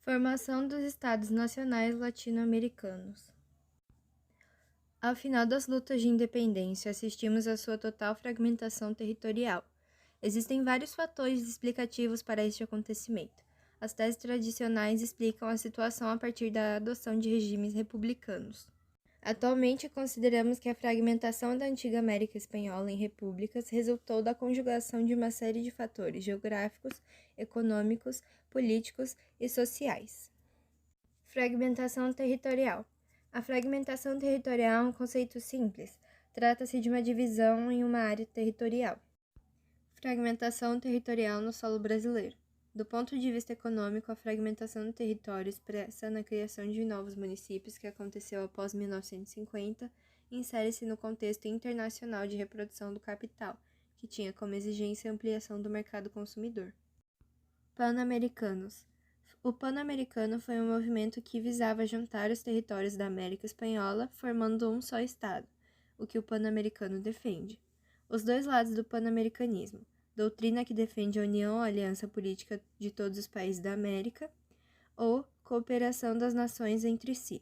Formação dos Estados Nacionais Latino-Americanos. Ao final das lutas de independência, assistimos à sua total fragmentação territorial. Existem vários fatores explicativos para este acontecimento. As teses tradicionais explicam a situação a partir da adoção de regimes republicanos. Atualmente, consideramos que a fragmentação da antiga América Espanhola em repúblicas resultou da conjugação de uma série de fatores geográficos, econômicos, políticos e sociais. Fragmentação territorial. A fragmentação territorial é um conceito simples. Trata-se de uma divisão em uma área territorial. Fragmentação territorial no solo brasileiro. Do ponto de vista econômico, a fragmentação do território expressa na criação de novos municípios que aconteceu após 1950 insere-se no contexto internacional de reprodução do capital, que tinha como exigência a ampliação do mercado consumidor. Pan-americanos. O Pan-Americano foi um movimento que visava juntar os territórios da América Espanhola, formando um só Estado, o que o Pan-Americano defende. Os dois lados do pan-americanismo, doutrina que defende a união ou aliança política de todos os países da América, ou cooperação das nações entre si,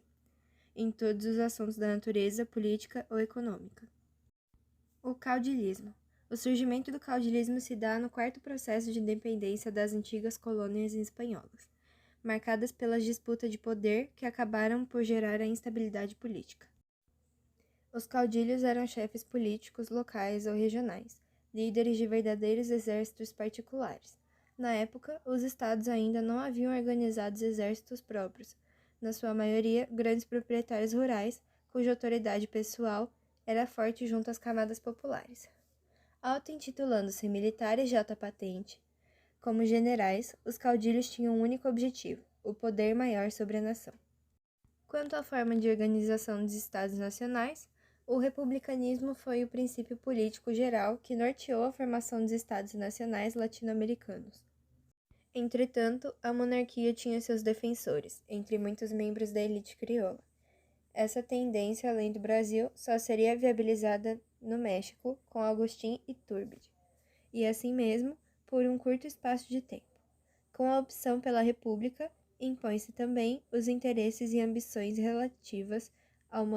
em todos os assuntos da natureza política ou econômica. O caudilismo. O surgimento do caudilismo se dá no quarto processo de independência das antigas colônias espanholas, marcadas pelas disputas de poder que acabaram por gerar a instabilidade política. Os caudilhos eram chefes políticos locais ou regionais, líderes de verdadeiros exércitos particulares. Na época, os estados ainda não haviam organizado exércitos próprios, na sua maioria grandes proprietários rurais, cuja autoridade pessoal era forte junto às camadas populares. Auto-intitulando-se militares de alta patente, como generais, os caudilhos tinham um único objetivo, o poder maior sobre a nação. Quanto à forma de organização dos estados nacionais, o republicanismo foi o princípio político geral que norteou a formação dos estados nacionais latino-americanos. Entretanto, a monarquia tinha seus defensores, entre muitos membros da elite crioula. Essa tendência, além do Brasil, só seria viabilizada no México com Agustín Iturbide, e assim mesmo, por um curto espaço de tempo. Com a opção pela república, impõe-se também os interesses e ambições relativas ao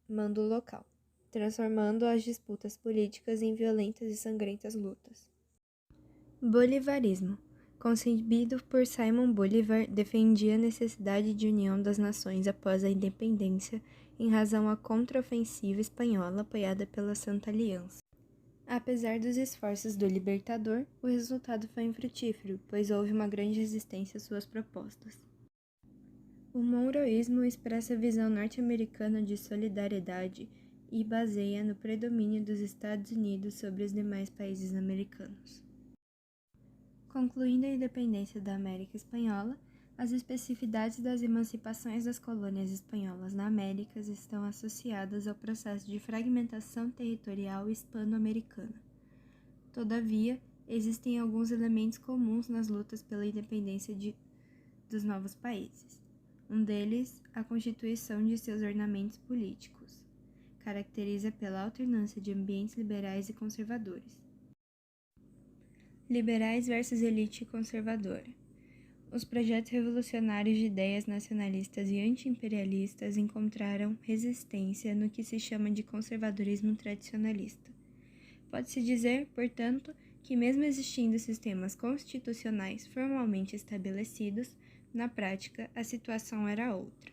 mando local, transformando as disputas políticas em violentas e sangrentas lutas. Bolivarismo. Concebido por Simón Bolívar, defendia a necessidade de união das nações após a independência em razão à contraofensiva espanhola apoiada pela Santa Aliança. Apesar dos esforços do libertador, o resultado foi infrutífero, pois houve uma grande resistência às suas propostas. O monroísmo expressa a visão norte-americana de solidariedade e baseia no predomínio dos Estados Unidos sobre os demais países americanos. Concluindo a independência da América Espanhola, as especificidades das emancipações das colônias espanholas na América estão associadas ao processo de fragmentação territorial hispano-americana. Todavia, existem alguns elementos comuns nas lutas pela independência dos novos países. Um deles, a constituição de seus ornamentos políticos, caracteriza pela alternância de ambientes liberais e conservadores. Liberais versus elite conservadora. Os projetos revolucionários de ideias nacionalistas e anti-imperialistas encontraram resistência no que se chama de conservadorismo tradicionalista. Pode-se dizer, portanto, que mesmo existindo sistemas constitucionais formalmente estabelecidos, na prática a situação era outra.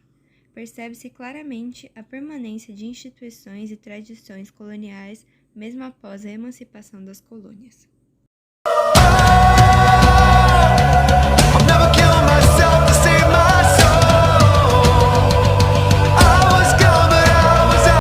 Percebe-se claramente a permanência de instituições e tradições coloniais mesmo após a emancipação das colônias.